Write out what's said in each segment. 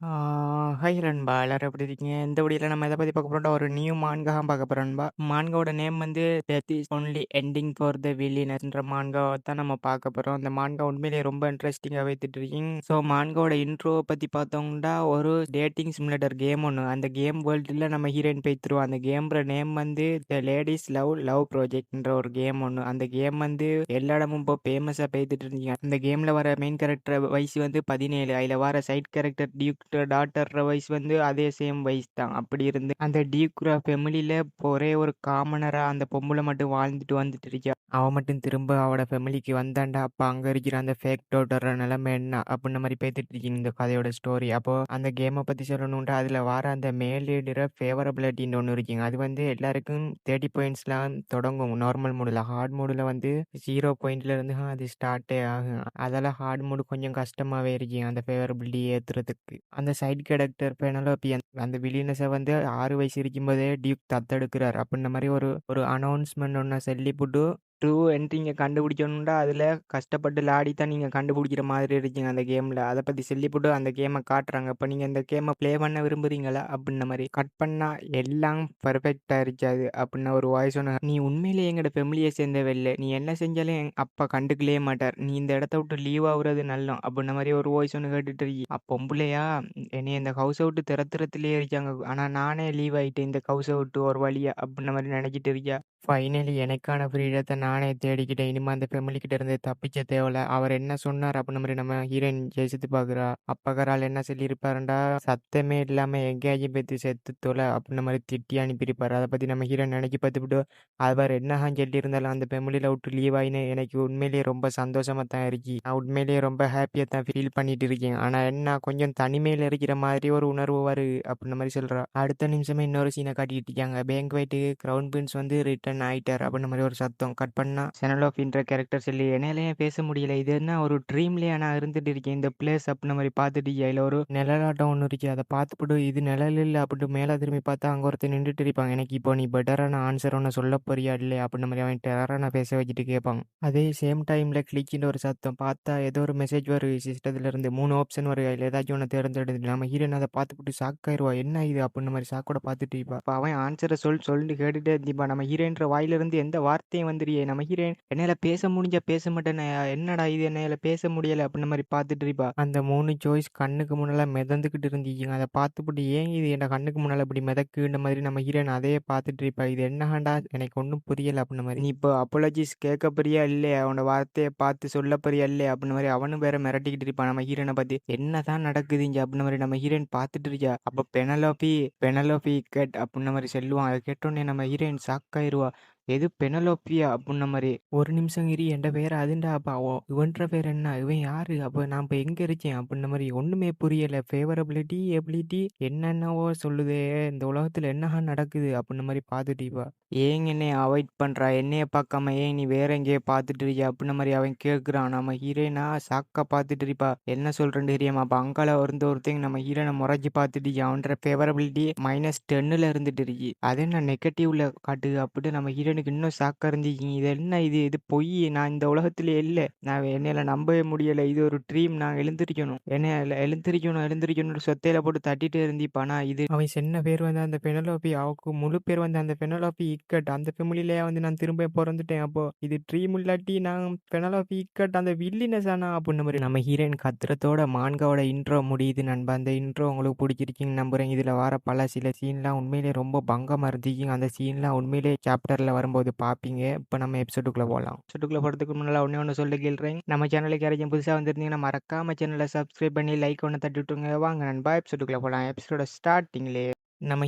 ஆ hi நண்பா! எல்லாரும் எப்படி இருக்கீங்க? இந்த வீடியோல நம்ம எத பத்தி பார்க்க போறோம்னா, ஒரு நியூ மான்கா பார்க்க போறோம் நண்பா. மான்காவோட நேம் வந்து "death is only ending for the வில்லியனர்ஸ்ன்ற மான்காவ தான் நம்ம பார்க்க போறோம். இந்த மான்கா உண்மையிலேயே ரொம்ப இன்ட்ரஸ்டிங்கா வைத்துட்டுருக்கீங்க. ஸோ மான்காவோட இன்ட்ரோவ பத்தி பார்த்தோம்னா, ஒரு டேட்டிங் சிமுலேட்டர் கேம் ஒண்ணு. அந்த கேம் வேர்ல்டுல நம்ம ஹீரோயின் போய்த்துருவோம். அந்த கேம்ற நேம் வந்து த லேடீஸ் லவ் ப்ராஜெக்ட்ன்ற ஒரு கேம் ஒண்ணு. அந்த கேம் வந்து எல்லா இடமும் இப்போ ஃபேமஸா போய்த்துட்டு இருந்துச்சு. அந்த கேம்ல வர மெயின் கேரக்டர் வயசு வந்து 17. அதுல வர சைட் கேரக்டர் டியூக் டாட்டர் வயசு வந்து அதே சேம் வயசு தான். அப்படி இருந்து அந்த டியூக்ரா ஃபேமிலியில ஒரே ஒரு காமனரா அந்த பொம்பளை மட்டும் வாழ்ந்துட்டு வந்துட்டு இருக்கா. அவ மட்டும் திரும்ப அவட ஃபேமிலிக்கு வந்தாண்டா, அப்ப அங்க இருக்கிற அந்த ஃபேக் டாட்டர் நிலைமை என்ன அப்படின்ன மாதிரி பேத்துட்டு இருக்கீங்க இந்த கதையோட ஸ்டோரி. அப்போ அந்த கேமை பத்தி சொல்லணும்டா, அதுல வர அந்த மேல் லீடர ஃபேவரபிலிட்டின்னு ஒன்று இருக்குங்க. அது வந்து எல்லாருக்கும் 30 பாயிண்ட்ஸ்லாம் தொடங்கும் நார்மல் மோடில். ஹார்ட் மோடில் வந்து 0 பாயிண்ட்ல இருந்து அது ஸ்டார்ட்டே ஆகும். அதெல்லாம் ஹார்ட் மோடு கொஞ்சம் கஷ்டமாவே இருக்குங்க அந்த ஃபேவரபிலிட்டி ஏத்துறதுக்கு. அந்த சைட் கேரக்டர் பெனலோப்பி அந்த வில்லியனஸ வந்து 6 வயசு இருக்கும்போதே டியூக் தத்தெடுக்கிறார். அப்படின்ன மாரி ஒரு ஒரு அனௌன்ஸ்மெண்ட் ஒண்ண சொல்லிப்புட்டு ட்ரூ என்ட்ரிங்க கண்டுபிடிக்கணும்டா, அதில கஷ்டப்பட்டு லாடி தான் நீங்க கண்டுபிடிக்கிற மாதிரி இருக்குங்க அந்த கேம்ல. அத பத்தி சொல்லிப்புட்டு அந்த கேம காட்டுறாங்க. இப்ப நீங்க இந்த கேம ப்ளே பண்ண விரும்புறீங்களா? அப்படின்ன மாரி. கட் பண்ணா எல்லாம் பெர்ஃபெக்ட்டா இருக்காது. அப்படின்ன ஒரு வாய்ஸ் ஒண்ணு. நீ உண்மையிலேயே எங்கட ஃபேமிலிய சேர்ந்தவ இல்ல. நீ என்ன செஞ்சாலும் எங்க அப்பா கண்டுக்கவே மாட்டார். நீ இந்த இடத்த விட்டு லீவ் ஆவுறது நல்லம். அப்படின்ன மாரி ஒரு வாய்ஸ் ஒண்ணு கேட்டுட்டு இருக்கு. பொம்பளையா என்னைய இந்த ஹவுஸ விட்டு துரத்துறதுலயே இருக்காங்க. ஆனா நானே லீவ் ஆயிட்டேன் இந்த ஹவுஸ விட்டு ஒரு வழியா அப்படின்ன மாரி நினைச்சிட்டு இருக்கா. ஃபைனலி எனக்கான ஃப்ரீடத்த நானே தேடிக்கிட்டேன். இனிமே அந்த ஃபேமிலி கிட்ட இருந்து தப்பிக்க தேவல்ல. அவர் என்ன சொன்னார் அப்படின்ன மாரி நம்ம ஹீரோயின் யோசித்து பார்க்குறா. அப்பகரால் என்ன சொல்லியிருப்பாருண்டா, சத்தமே இல்லாம எங்கேயாச்சும் போய் செத்து தொல அப்படின்ன மாரி திட்டி அனுப்பியிருப்பாரு. அத பத்தி நம்ம ஹீரோயின் நினைச்சு பார்த்துப்புட்டு, அவர் என்னதான் சொல்லியிருந்தாலும் அந்த ஃபேமிலில விட்டு லீவ் ஆயின்னு எனக்கு உண்மையிலேயே ரொம்ப சந்தோஷமா தான் இருக்கு. நான் உண்மையிலேயே ரொம்ப ஹேப்பியா தான் ஃபீல் பண்ணிட்டு இருக்கேன். ஆனா என்ன கொஞ்சம் தனிமையில இருக்கிற மாதிரி ஒரு உணர்வு வருது அப்படின்ன மாரி சொல்றா. அடுத்த நிமிஷமே இன்னொரு சீன காட்டிட்டு இருக்காங்க. பேங்க்வெட் கிரவுன் பிரின்ஸ் வந்து ரிட்டர்ன் ஆயிட்டார் அப்படின்ன மாரி ஒரு சத்தம். கட் பண்ணா செனலோஃப்ன்ற கேரக்டர் சொல்லி என்னாலயே பேச முடியல. இது என்ன ஒரு ட்ரீம்லயா நான் இருந்துட்டு இருக்கேன் இந்த பிளேஸ் அப்படின்ன மாரி பார்த்துட்டு அதுல ஒரு நிழலாட்டம் ஒண்ணு இருக்கு. அத பார்த்துப்புட்டு இது நிழல் இல்ல அப்படின்ட்டு மேல திரும்பி பார்த்தா அங்க ஒருத்தர் நின்னுட்டு இருப்பாங்க. எனக்கு இப்போ நீ பெட்டரான ஆன்சர் ஒண்ணு சொல்ல போறியா இல்லையா அப்படின்ன மாரி அவன் டெரரான பேச வச்சுட்டு கேட்பாங்க. அதே சேம் டைம்ல கிளிக்னு ஒரு சத்தம். பார்த்தா ஏதோ ஒரு மெசேஜ் வரும் சிஸ்டத்துல இருந்து. 3 ஆப்ஷன் வரும். அதுல ஏதாச்சும் ஒண்ணு தேர்ந்தெடுத்து நம்ம ஹீரோயின் அத பார்த்துப்புட்டு ஷாக் ஆயிருவா. என்ன இது அப்படின்ன மாரி ஷாக்கோட பார்த்துட்டு இருப்பா. அப்ப அவன் ஆன்சர சொல்லிட்டு கேட்டுட்டே இருந்திருப்பான். நம்ம ஹீரோயின்ற வாயிலிருந்து எந்த வார்த்தையும் வந்துரியே. நம்ம ஹீரோயின் என்னால பேச முடிஞ்சா பேச மாட்டேனே. என்னடா இது என்னால பேச முடியல அப்படின்ன மாரி பார்த்துட்டு இருப்பா. அந்த 3 சாய்ஸ் கண்ணுக்கு முன்னால மிதந்துகிட்டு இருந்துச்சுங்க. அத பார்த்துப்புட்டு ஏன் இது என் கண்ணுக்கு முன்னால இப்படி மிதக்குன்ற மாதிரி நம்ம ஹீரோயின் அதையே பார்த்துட்டு இருப்பா. இது என்னடா எனக்கு ஒண்ணும் புரியல அப்படின்ன மாரி. நீ இப்போ அப்பாலஜிஸ் கேட்க போறியா இல்லையா? அவனோட வார்த்தைய பார்த்து சொல்ல போறியா இல்லையா? அப்படின்ன மாரி அவனும் வேற மிரட்டிக்கிட்டு இருப்பான் நம்ம ஹீரோயின பார்த்து. என்னதான் நடக்குது இங்க அப்படின்ன மாரி நம்ம ஹீரோயின் பார்த்துட்டு இருக்கா. அப்ப பெனலோபி கேட் அப்படின்ன மாரி சொல்லுவான். அத கேட்டோனே நம்ம ஹீரோயின் ஷாக் ஆயிருவா. எது பெனலோப்பியா அப்படின்ன மாரி. ஒரு நிமிஷம் இரு என்ட பேர் அதுண்டா. அப்ப இவன்ற பேர் என்ன? இவன் யாரு? அப்ப நான் இப்ப எங்க இருக்கேன்? அப்படின்ன மாரி ஒண்ணுமே புரியல. ஃபேவரபிலிட்டி, எபிலிட்டி என்னென்னவோ சொல்லுதே. இந்த உலகத்துல என்னஹா நடக்குது? அப்படின்ன மாரி பார்த்துட்டு இருப்பா. ஏன் என்னைய அவாய்ட் பண்றா? என்னைய பார்க்காம ஏன் நீ வேற எங்கேயோ பார்த்துட்டு இருக்கியா? அப்படின்ன மாரி அவன் கேட்குறான். நம்ம ஹீரோயினா ஷாக்கா பார்த்துட்டு இருப்பா. என்ன சொல்றேன்னு தெரியாம. அப்ப அங்கால ஒருத்தன் நம்ம ஹீரோயின முறைச்சு பார்த்துட்டு இருக்கான். அவன்ற ஃபேவரபிலிட்டி -10ல இருந்துட்டு இருக்கு. அது என்ன நெகட்டிவ்ல காட்டுது அப்படின்னு நம்ம ஹீரோயினுக்கு இன்னும் ஷாக்கா இருந்துச்சுங்க. இது என்ன இது? இது பொய். நான் இந்த உலகத்திலே இல்ல. நான் என்னால நம்பவே முடியல. இது ஒரு ட்ரீம். நான் எழுந்திரிக்கணும். என்ன எழுந்திரிக்கணும்னு சொத்தையில போட்டு தட்டிட்டே இருந்திருப்பா. ஆனா இது அவன் சொன்ன பேர் வந்து அந்த பெனலோபி. அவக்கு முழு பேர் வந்து அந்த பெனலோபி இக்கட். அந்த ஃபேமிலிலயே வந்து நான் திரும்ப பொறந்துட்டேன். அப்போ இது ட்ரீம் இல்லாட்டி நான் பெனலோபி இக்கட் அந்த வில்லினஸ் ஆனா அப்படின்ன மாரி நம்ம ஹீரோயின் கத்துறத்தோட மான்காவோட இன்ட்ரோ முடியுது நண்பா. அந்த இன்ட்ரோ உங்களுக்கு பிடிச்சிருக்கீங்கன்னு நம்புறேன். இதுல வர பல சில சீன்லாம் உண்மையிலேயே ரொம்ப பங்கமா இருந்துச்சுங்க. அந்த சீன்லாம் உண்மையிலேயே சாப்டர்ல வரும்போது பார்ப்பீங்க. இப்ப நம்ம எபிசோடுக்குள்ள போலாம். எபிசோடுக்குள்ள போறதுக்கு முன்னால ஒண்ணே சொல்ல கேள்றேன். நம்ம சேனலுக்கு யாராச்சும் புதுசா வந்திருந்தீங்கன்னா மறக்காம சேனலை சப்ஸ்கிரைப் பண்ணி லைக் ஒன்று தட்டி விட்டுருங்க. வாங்க நண்பா எபிசோடுக்குள்ள போலாம். எபிசோட ஸ்டார்டிங்லேயே நம்ம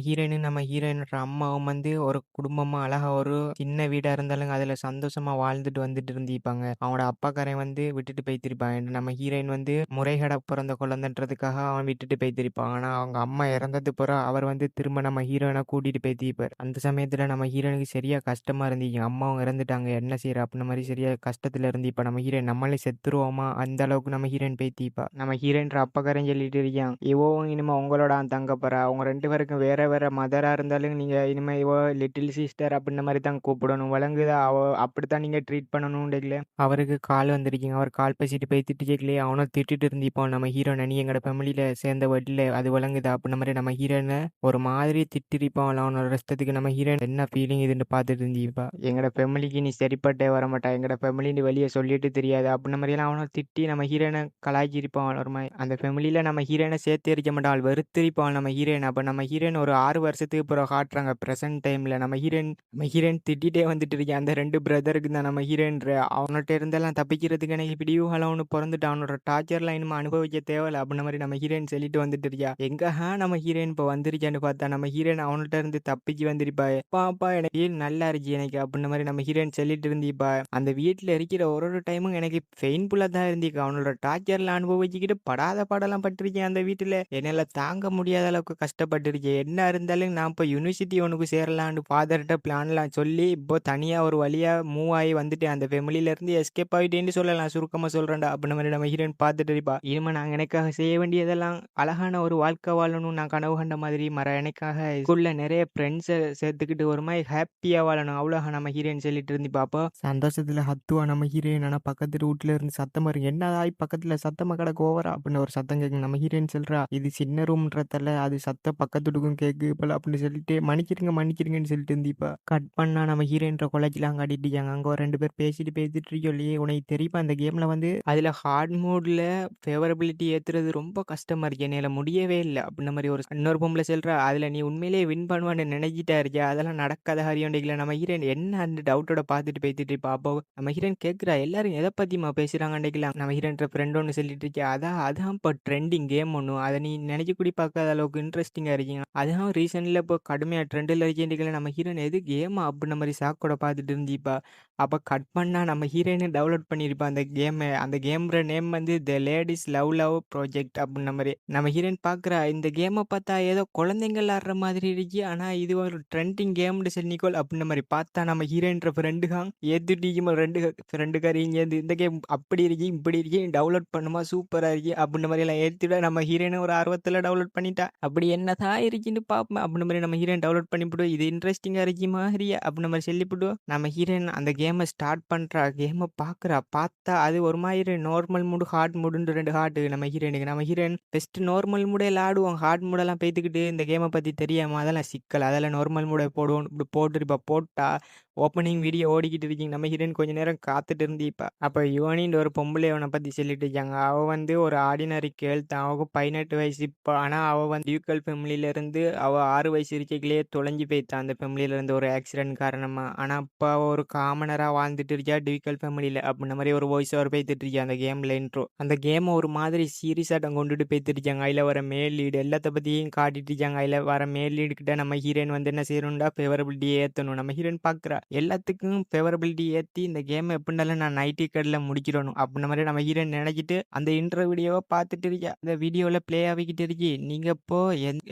ஹீரோயினோட அம்மாவும் வந்து ஒரு குடும்பமா அழகா ஒரு சின்ன வீடா இருந்தாலும் அதுல சந்தோஷமா வாழ்ந்துட்டு வந்துட்டு இருந்திருப்பாங்க. அவனோட அப்பாக்காரன் வந்து விட்டுட்டு போய்த்திருப்பான். நம்ம ஹீரோயின் வந்து முறைகேடா பிறந்த குழந்தைன்றதுக்காக அவன் விட்டுட்டு போய்த்திருப்பான். ஆனா அவங்க அம்மா இறந்தது பிறகு அவர் வந்து திரும்ப நம்ம ஹீரோயினை கூட்டிட்டு போய்த்திருப்பார். அந்த சமயத்துல நம்ம ஹீரோயினுக்கு சரியா கஷ்டமா இருந்துச்சு. அம்மாவும் இறந்துட்டாங்க, என்ன செய்யற அப்படின்ன மாதிரி சரியா கஷ்டத்துல இருந்து இப்ப நம்ம ஹீரோயின் நம்மளே செத்துருவோமா அந்த அளவுக்கு நம்ம ஹீரோயின் பேத்திப்பா. நம்ம ஹீரோயின்ற அப்பக்காரன் சொல்லிட்டு இருக்கான், இவவும் இனிமே உங்களோட தங்க போறா. அவங்க 2 பேருக்கும் வேற வேற மதரா இருந்தாலும் நீங்க இனிமே இவ லிட்டில் சிஸ்டர் அப்படின்ற மாரி தான் கூப்பிடணும். விளங்குதா? அப்படித்தான் நீங்க ட்ரீட் பண்ணணும்டைல. அவருக்கு கால் வந்திருக்குங்க. அவர் கால் பேசிட்டு போய் திட்டிக்கலையே, அவனும் திட்டிட்டு இருந்திருப்பான் நம்ம ஹீரோயின. "நீ எங்கட ஃபேமிலில சேர்ந்தவ இல்ல. அது விளங்குதா?" அப்படின்ற மாரி நம்ம ஹீரோயின ஒரு மாதிரி திட்டிருப்பான். அவனோட இஷ்டத்துக்கு நம்ம ஹீரோயின் என்ன ஃபீலிங் இதுன்னு பார்த்துட்டு இருந்திருப்பா. "எங்கட ஃபேமிலிக்கு நீ சரிப்பட்டே வரமாட்டா. எங்கட ஃபேமிலின்னு வெளிய சொல்லிட்டு தெரியாது." அப்படின்ற மாரியெல்லாம் அவன திட்டி நம்ம ஹீரோயின கலாய்ச்சிருப்பான் ஒரு மாரி. அந்த ஃபேமிலில நம்ம ஹீரோயின சேர்த்து இருக்க மாட்டான். வெறுத்திருப்பான் நம்ம ஹீரோயின். அப்ப நம்ம ஹீரோயின் ஒரு 6 வருஷத்துக்கு பிறகு காட்டுறாங்க பிரசன்ட் டைம்ல. நம்ம ஹீரோயின் திட்டிட்டே வந்துட்டு இருக்கேன். அந்த 2 பிரதருக்கு தான் நம்ம ஹீரோயின்ற. அவன்கிட்ட இருந்தெல்லாம் தப்பிக்கிறதுக்கு எனக்கு விடிவுகாலம் ஒண்ணு பொறந்துட்டு அவனோட டார்ச்சர்லாம் இனிமே அனுபவிக்க தேவையில்ல அப்படின்ற மாரி நம்ம ஹீரோயின் சொல்லிட்டு வந்துட்டு இருக்கா. எங்க நம்ம ஹீரோயின் இப்ப வந்திருக்கான்னு பார்த்தா நம்ம ஹீரோயின் அவன்கிட்ட இருந்து தப்பிச்சு வந்திருப்பா. "அப்பா எனக்கு feel நல்லா இருக்கு எனக்கு" அப்படின்ற மாரி நம்ம ஹீரோயின் சொல்லிட்டு இருந்திருப்பா. அந்த வீட்ல இருக்கிற ஒரு டைமும் எனக்கு பெயின்ஃபுல்லா தான் இருந்திருக்கு. அவனோட டார்ச்சர்ல அனுபவிச்சுக்கிட்டு படாத பாடெல்லாம் பட்டிருக்கேன் அந்த வீட்டுல. என்னால தாங்க முடியாத அளவுக்கு கஷ்டப்பட்டிருக்கேன். என்ன இருந்தாலும் நான் இப்ப யுனிவர்சிட்டி ஒண்ணுக்கு சேரலான்னு ஃபாதர்ட்ட பிளான்லாம் சொல்லி இப்போ தனியா ஒரு வழியா மூவ் ஆகி வந்துட்டேன். அந்த ஃபேமிலில இருந்து எஸ்கேப் ஆயிட்டேன்னு சொல்லலாம். சுருக்கமா சொல்றேன்டா அப்படின்ற மாரி நம்ம ஹீரோயின் பார்த்துட்டு இருப்பா. இனிமே நான் எனக்காக செய்ய வேண்டியதெல்லாம் அழகான ஒரு வாழ்க்கை வாழணும். நான் கனவு கண்ட மாதிரி எனக்காக ஸ்கூல்ல நிறைய ஃப்ரெண்ட்ஸை சேர்த்துக்கிட்டு ஒரு மாதிரி ஹாப்பியா வாழணும். அவ்வளோ நம்ம ஹீரோயின் சொல்லிட்டு இருந்திப்பா. அப்போ சந்தோஷத்துல ஹத்துவா நம்ம ஹீரோயின். ஆனா பக்கத்து வீட்டுல இருந்து சத்தம் வரும். என்னதாய் பக்கத்துல சத்தமா கிடக்கு ஓவரா அப்படின்னு ஒரு சத்தம் கேட்கு. நம்ம ஹீரோயின் சொல்றா, "இது சின்ன ரூம்ன்றதால அது சத்தம் பக்கத்துட்டுக்கும் கேக்கு போல" அப்படின்னு சொல்லிட்டு மன்னிச்சிருங்கன்னு சொல்லிட்டு இருந்திப்பா. கட் பண்ணா நம்ம ஹீரோயின்ற கொலைக்கெல்லாம் காட்டிட்டு இருக்காங்க. அங்க ஒரு 2 பேர் பேசிட்டு இருக்கோம் இல்லையே, உனக்கு தெரியுமா அந்த கேம்ல வந்து அதுல ஹார்ட் மோட்ல ஃபேவரபிலிட்டி ஏத்துறது ரொம்ப கஷ்டமா இருக்கு. என்னால முடியவே இல்ல அப்படின்ற மாரி ஒரு இன்னொரு பொம்பளை சொல்றா. அதுல நீ உண்மையிலேயே வின் பண்ணுவான்னு நினைச்சிட்டா இருக்கியா? அதெல்லாம் நடக்காத காரியம். நம்ம ஹீரோயின் என்ன அந்த டவுட்டோட பார்த்துட்டு பேசிட்டு இருப்பா. அப்போ நம்ம ஹீரோயின் கேட்கிறா, எல்லாரும் எதை பத்திமா பேசுறாங்கன்னுக்கலாம். நம்ம ஹீரோயின்ற ஃப்ரெண்ட் ஒன்று சொல்லிட்டு இருக்கா. அதான் இப்போ ட்ரெண்டிங் கேம் ஒன்று. அதை நீ நினைச்சு கூடி பார்க்காத அளவுக்கு இன்ட்ரெஸ்டிங்கா இருக்கீங்க. அதான் ரீசன்ட்ல இப்போ கடுமையா ட்ரெண்டில் இருக்கேன். நம்ம ஹீரோயின் எது கேமா அப்படின்ற மாதிரி சாக்கோட பார்த்துட்டு இருந்திப்பா. அப்ப கட் பண்ணா நம்ம ஹீரோயினே டவுன்லோட் பண்ணியிருப்பா அந்த கேம. அந்த கேம்ற நேம் வந்து த லேடீஸ் லவ் ப்ராஜெக்ட் அப்படின்ன மாரி. நம்ம ஹீரோயின் பார்க்குறா, இந்த கேம பார்த்தா ஏதோ குழந்தைங்கள் ஆடுற மாதிரி இருக்கு. ஆனா இது ஒரு ட்ரெண்டிங் கேம்னு சொல்லி நிக்கோல் அப்படின்ன மாரி. பார்த்தா நம்ம ஹீரோயின்ற ஃப்ரெண்டுகாம் ஏத்துட்டீங்க 2 ஃப்ரெண்டுக்காரியும் சேர்ந்து இந்த கேம் அப்படி இருக்கு, இப்படி இருக்கு, டவுன்லோட் பண்ணுமா சூப்பரா இருக்கு அப்படின்ன மாரி எல்லாம் ஏத்திவிட நம்ம ஹீரோயின் ஒரு ஆர்வத்துல டவுன்லோட் பண்ணிட்டா. அப்படி என்னதான் இருக்குன்னு பார்ப்போம் அப்படின்ன மாரி நம்ம ஹீரோயின் டவுன்லோட் பண்ணிவிட்டு, இது இன்ட்ரெஸ்டிங்கா இருக்கு மாதிரியா அப்படின்ன மாரி சொல்லிவிட்டு நம்ம ஹீரோயின் அந்த கேமை ஸ்டார்ட் பண்றா. கேமை பார்க்குறா. பார்த்தா அது ஒரு மாதிரி நார்மல் மூடு, ஹார்ட் மூடுன்னு 2 ஹார்ட் நம்ம ஹீரோயினுக்கு. நம்ம ஹீரோயின் பெஸ்ட் நார்மல் மூடே ஆடுவோம். ஹார்ட் மூடெல்லாம் பேத்துக்கிட்டு இந்த கேமை பத்தி தெரியாம அதெல்லாம் சிக்கல். அதெல்லாம் நார்மல் மூட போடுவோம். இப்படி போட்டுருப்பா. போட்டா ஓப்பனிங் வீடியோ ஓடிக்கிட்டு இருக்கீங்க. நம்ம ஹீரோயின் கொஞ்ச நேரம் காத்துட்டு இருந்திப்பா. அப்ப யுவனின்னு ஒரு பொம்பளை அவனை பத்தி சொல்லிட்டு இருக்காங்க. அவ வந்து ஒரு ஆர்டினரி கேர்ள் தான். அவக்கு 18 வயசு இப்ப. ஆனா அவ வந்து டியூக்கல் ஃபேமிலில இருந்து அவ 6 வயசு இருக்கையிலேயே தொலைஞ்சு போய்த்தான் அந்த ஃபேமிலில இருந்து ஒரு ஆக்சிடென்ட் காரணமா. ஆனா அப்ப அவ ஒரு காமனரா வாழ்ந்துட்டு இருக்கா டியூக்கல் ஃபேமிலில அப்படின்ன மாதிரி ஒரு வாய்ஸ் ஓவர் பேத்துட்டு இருக்கா அந்த கேம்ல இன்ட்ரோ. அந்த கேம் ஒரு மாதிரி சீரியஸாட்டம் கொண்டுட்டு போய்த்துட்டு இருக்காங்க. அதுல வர மேல் லீடு எல்லாத்த பத்தியும் காட்டிட்டு இருக்காங்க. அதுல வர மேல் லீடு கிட்ட நம்ம ஹீரோயின் வந்து என்ன செய்யணும்டா ஃபேவரபிலிட்டி ஏத்தணும். நம்ம ஹீரோயின் பாக்குறா எல்லாத்துக்கும் ஃபேவரபிலிட்டி ஏத்தி இந்த கேம் எப்படினாலும் நான் நைட்டி கடல முடிக்கிறணும் அப்படின்ன மாதிரி நம்ம ஹீரோயின் நினைச்சிட்டு அந்த இன்ட்ரோ வீடியோவை பார்த்துட்டு இருக்கா. இந்த வீடியோல ப்ளே ஆகிக்கிட்டு இருக்கு. நீங்க இப்போ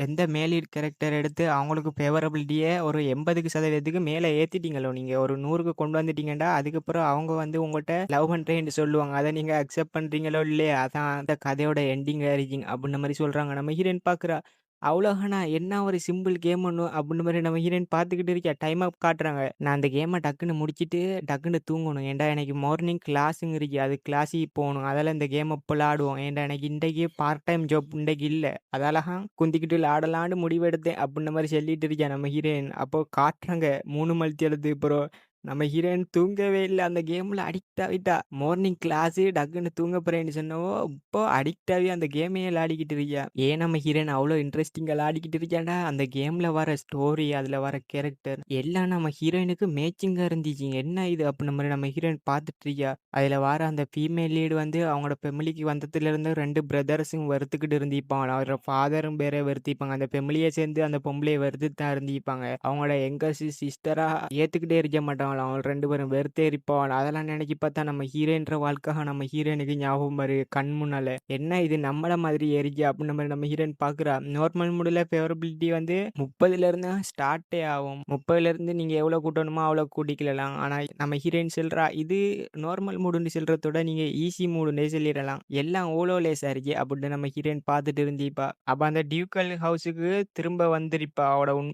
எந்த மேல் லீட் கேரக்டர் எடுத்து அவங்களுக்கு ஃபேவரபிலிட்டியை ஒரு 80% மேலே ஏத்திட்டீங்களோ, நீங்க ஒரு 100க்கு கொண்டு வந்துட்டீங்கடா, அதுக்கப்புறம் அவங்க வந்து உங்கள்கிட்ட லவ் பண்றேன்னு சொல்லுவாங்க. அதை நீங்க அக்செப்ட் பண்றீங்களோ இல்லையா, அதான் அந்த கதையோட எண்டிங்கா இருக்கீங்க அப்படின்ன மாதிரி சொல்றாங்க. நம்ம ஹீரோயின் பாக்குறா. அவ்வளோதானா என்ன ஒரு சிம்பிள் கேம் ஒன்று அப்படின்ற மாதிரி நம்ம ஹீரோயின் பார்த்துக்கிட்டு இருக்கா. டைம் அப் காட்டுறாங்க. நான் அந்த கேமை டக்குன்னு முடிச்சிட்டு டக்குன்னு தூங்கணும். ஏன்டா எனக்கு மார்னிங் கிளாஸுங்க இருக்கு. அது கிளாஸுக்கு போகணும். அதெல்லாம் இந்த கேமை இப்போ விளாடுவோம். ஏன்டா எனக்கு இன்றைக்கு பார்ட் டைம் ஜாப் இன்றைக்கு இல்லை. அதாலஹா குந்திக்கிட்டு விளாடலான்னு முடிவெடுத்தேன் அப்படின்ற மாதிரி சொல்லிட்டு இருக்கேன் நம்ம ஹீரோயின். அப்போ காட்டுறாங்க 3 மல்த்தி எழுது ப்ரோ. நம்ம ஹீரோயின் தூங்கவே இல்லை. அந்த கேம்ல அடிக்ட் ஆகிட்டா. மார்னிங் கிளாஸு டக்குன்னு தூங்க போறேன்னு சொன்னவோ இப்போ அடிக்ட் ஆகி அந்த கேமையே விளையாடிக்கிட்டு இருக்கியா. ஏன் நம்ம ஹீரோயின் அவ்வளோ இன்ட்ரெஸ்டிங்காக விளையாடிக்கிட்டு இருக்கியாண்டா, அந்த கேம்ல வர ஸ்டோரி, அதுல வர கேரக்டர் எல்லாம் நம்ம ஹீரோயினுக்கு மேட்சிங்கா இருந்துச்சு. என்ன இது அப்படின்ற மாதிரி நம்ம ஹீரோயின் பார்த்துட்டு இருக்கியா. அதுல வர அந்த ஃபீமேல் லீடு வந்து அவங்களோட ஃபெமிலிக்கு வந்ததுல இருந்து 2 பிரதர்ஸும் வெறுத்துக்கிட்டு இருந்திருப்பாங்க. அவரோட ஃபாதரும் பேரை வெறுத்திப்பாங்க. அந்த ஃபெமிலியை சேர்ந்து அந்த பொம்பளையை வெறுத்து தான் இருந்திருப்பாங்க. அவங்களோட எங்க சிஸ்டரா ஏத்துக்கிட்டே இருக்க மாட்டாங்க. இருப்பாங்களாம். அவங்க 2 பேரும் வெறுத்தே இருப்பாங்களாம். அதெல்லாம் நினைச்சு பார்த்தா நம்ம ஹீரோயின்ற வாழ்க்கை நம்ம ஹீரோயினுக்கு ஞாபகம் வரும் கண் முன்னால. என்ன இது நம்மள மாதிரியே இருக்கே அப்படின்ற மாரி நம்ம ஹீரோயின் பார்க்குறா. நார்மல் மூடுல ஃபேவரபிலிட்டி வந்து 30ல தான் ஸ்டார்ட்டே ஆகும். 30லேருந்து நீங்க எவ்வளோ கூட்டணுமோ அவ்வளோ கூட்டிக்கலாம். ஆனா நம்ம ஹீரோயின் சொல்றா, இது நார்மல் மூடுன்னு சொல்றதோட நீங்க ஈஸி மூடுன்னே சொல்லிறலாம். எல்லாம் அவ்ளோ லேசா இருக்கே அப்படின்னு நம்ம ஹீரோயின் பார்த்துட்டு இருந்திருப்பா. அப்ப அந்த டியூக்கல் ஹவுஸுக்கு திரும்ப வந்திருப்பா.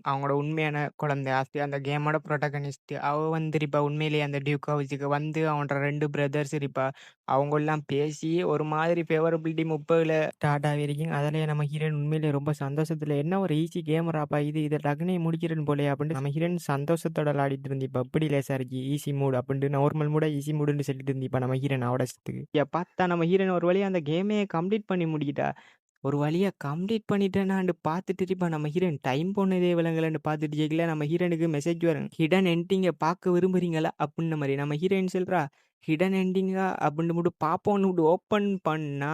அவங்களோட உண்மையான குழந்தை. அந்த கேமோட புரோட்டகனிஸ்ட். அவ வந்திருப்பா. உண்மையிலேயே அந்த டியூக் ஹவுஸுக்கு வந்து அவனோட 2 பிரதர்ஸ் இருப்பா. அவங்கெல்லாம் பேசி ஒரு மாதிரி ஃபேவரபிலிட்டி 30ல ஸ்டார்ட் ஆகிருக்கும். அதிலேயே நம்ம ஹீரோயின் உண்மையிலேயே ரொம்ப சந்தோஷத்துல, "என்ன ஒரு ஈஸி கேம்ராப்பா இது. இத டக்குனே முடிக்கிறேன் போலயே" அப்படின்னு நம்ம ஹீரோயின் சந்தோஷத்தோட விளையாடிட்டு இருந்திருப்பா. "எப்படி லேசா இருக்கு ஈஸி மூட்" அப்படின்ட்டு நார்மல் மூட ஈஸி மூடுன்னு சொல்லிட்டு இருந்திருப்பா நம்ம ஹீரோயின் அவட இஷ்டத்துக்கு. பார்த்தா நம்ம ஹீரோயின் ஒரு வழியா அந்த கேமே கம்ப்ளீட் பண்ணி முடிக்கிட்டா. ஒரு வழியா கம்ப்ளீட் பண்ணிட்டேனான்னு பார்த்துட்டு இருப்பா நம்ம ஹீரோயின். டைம் போனதே விளங்கலன்னு பார்த்துட்டு இருக்கல நம்ம ஹீரோயினுக்கு மெசேஜ் வரும். "ஹிடன் எண்டிங்க பார்க்க விரும்புறீங்களா?" அப்படின்ன மாரி. நம்ம ஹீரோயின் சொல்றா, "ஹிடன் எண்டிங்கா?" அப்படின்னு போட்டு பார்ப்போம்னு ஓப்பன் பண்ணா